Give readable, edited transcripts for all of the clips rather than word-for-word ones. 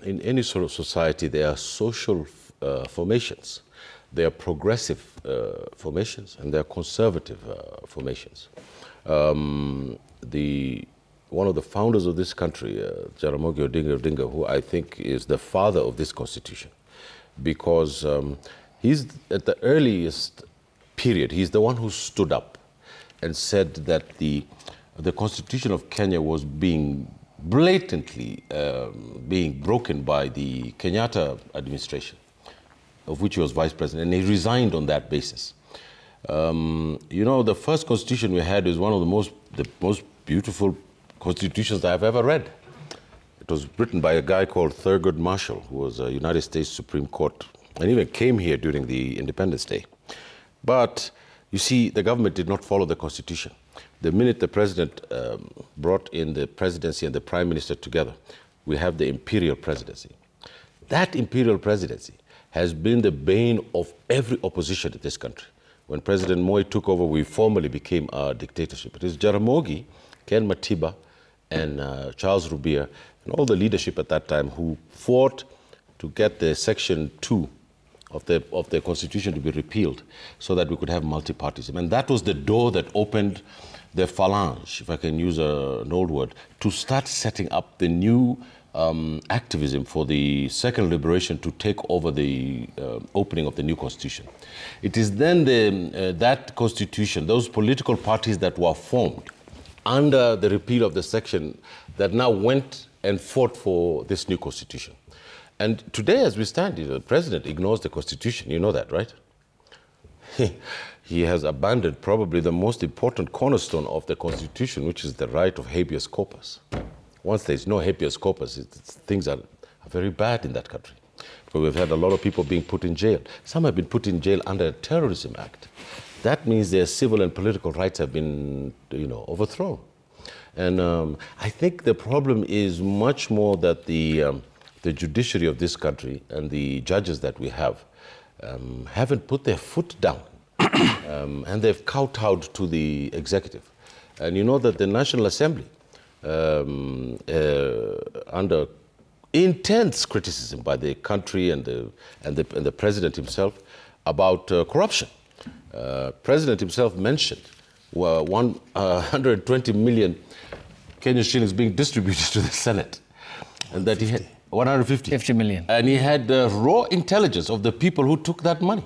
in any sort of society, there are social formations. There are progressive formations, and there are conservative formations. One of the founders of this country, Jaramogi Odinga, who I think is the father of this constitution, because he's at the earliest period, he's the one who stood up and said that the Constitution of Kenya was being blatantly being broken by the Kenyatta administration, of which he was vice president, and he resigned on that basis. You know, the first constitution we had is one of the most beautiful constitutions I've ever read. It was written by a guy called Thurgood Marshall, who was a United States Supreme Court, and even came here during the Independence Day. But you see, the government did not follow the constitution. The minute the president brought in the presidency and the prime minister together, we have the imperial presidency. That imperial presidency has been the bane of every opposition in this country. When President Moi took over, we formally became a dictatorship. It is Jaramogi, Ken Matiba, and Charles Rubia, and all the leadership at that time who fought to get the Section 2 of the Constitution to be repealed so that we could have multi-partyism. And that was the door that opened the phalange, if I can use an old word, to start setting up the new activism for the second liberation to take over the opening of the new constitution. It is then that constitution, those political parties that were formed under the repeal of the section, that now went and fought for this new constitution. And today, as we stand, the president ignores the constitution. You know that, right? He has abandoned probably the most important cornerstone of the constitution, which is the right of habeas corpus. Once there's no habeas corpus, things are very bad in that country. Because we've had a lot of people being put in jail. Some have been put in jail under a terrorism act. That means their civil and political rights have been, overthrown. And I think the problem is much more that the judiciary of this country and the judges that we have haven't put their foot down. And they've kowtowed to the executive. And you know that the National Assembly, under intense criticism by the country and the president himself about corruption. President himself mentioned 120 million Kenyan shillings being distributed to the Senate, and that he had 50 million, and he had raw intelligence of the people who took that money.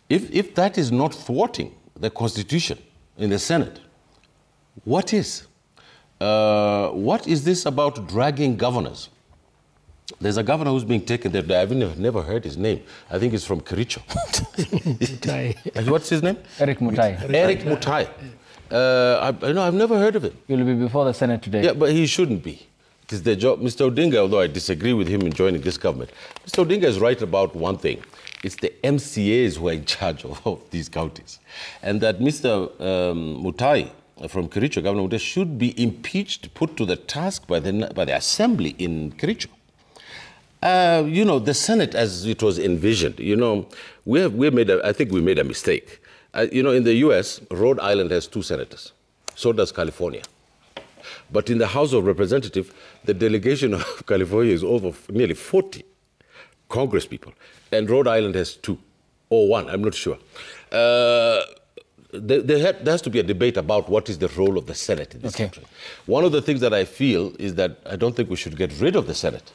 If that is not thwarting the Constitution in the Senate, what is? What is this about dragging governors? There's a governor who's being taken there. I've never heard his name. I think he's from Kericho. What's his name? Eric Mutai. Eric Mutai. I've never heard of him. He'll be before the Senate today. Yeah, but he shouldn't be. It is their job. Mr. Odinga, although I disagree with him in joining this government, Mr. Odinga is right about one thing. It's the MCAs who are in charge of these counties. And that Mr. Mutai from Kericho, Governor Mutai, should be impeached, put to the task by the Assembly in Kericho. The Senate, as it was envisioned, I think we made a mistake. In the U.S., Rhode Island has 2 senators. So does California. But in the House of Representatives, the delegation of California is over nearly 40 Congress people. And Rhode Island has 2, or 1, I'm not sure. There has to be a debate about what is the role of the Senate in this country. One of the things that I feel is that I don't think we should get rid of the Senate.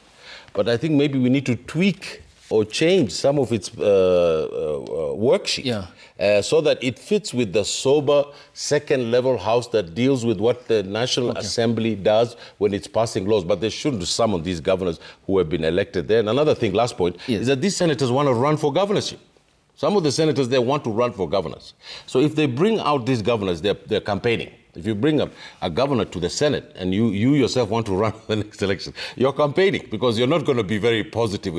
But I think maybe we need to tweak or change some of its worksheet so that it fits with the sober second-level house that deals with what the National Assembly does when it's passing laws. But they shouldn't summon these governors who have been elected there. And another thing, last point, is that these senators want to run for governorship. Some of the senators, they want to run for governors. So if they bring out these governors, they're campaigning. If you bring a governor to the Senate and you yourself want to run the next election, you're campaigning because you're not going to be very positive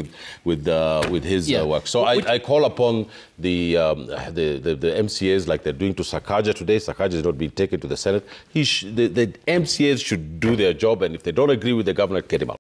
with his work. So I call upon the MCAs like they're doing to Sakaja today. Sakaja is not being taken to the Senate. The MCAs should do their job, and if they don't agree with the governor, get him out.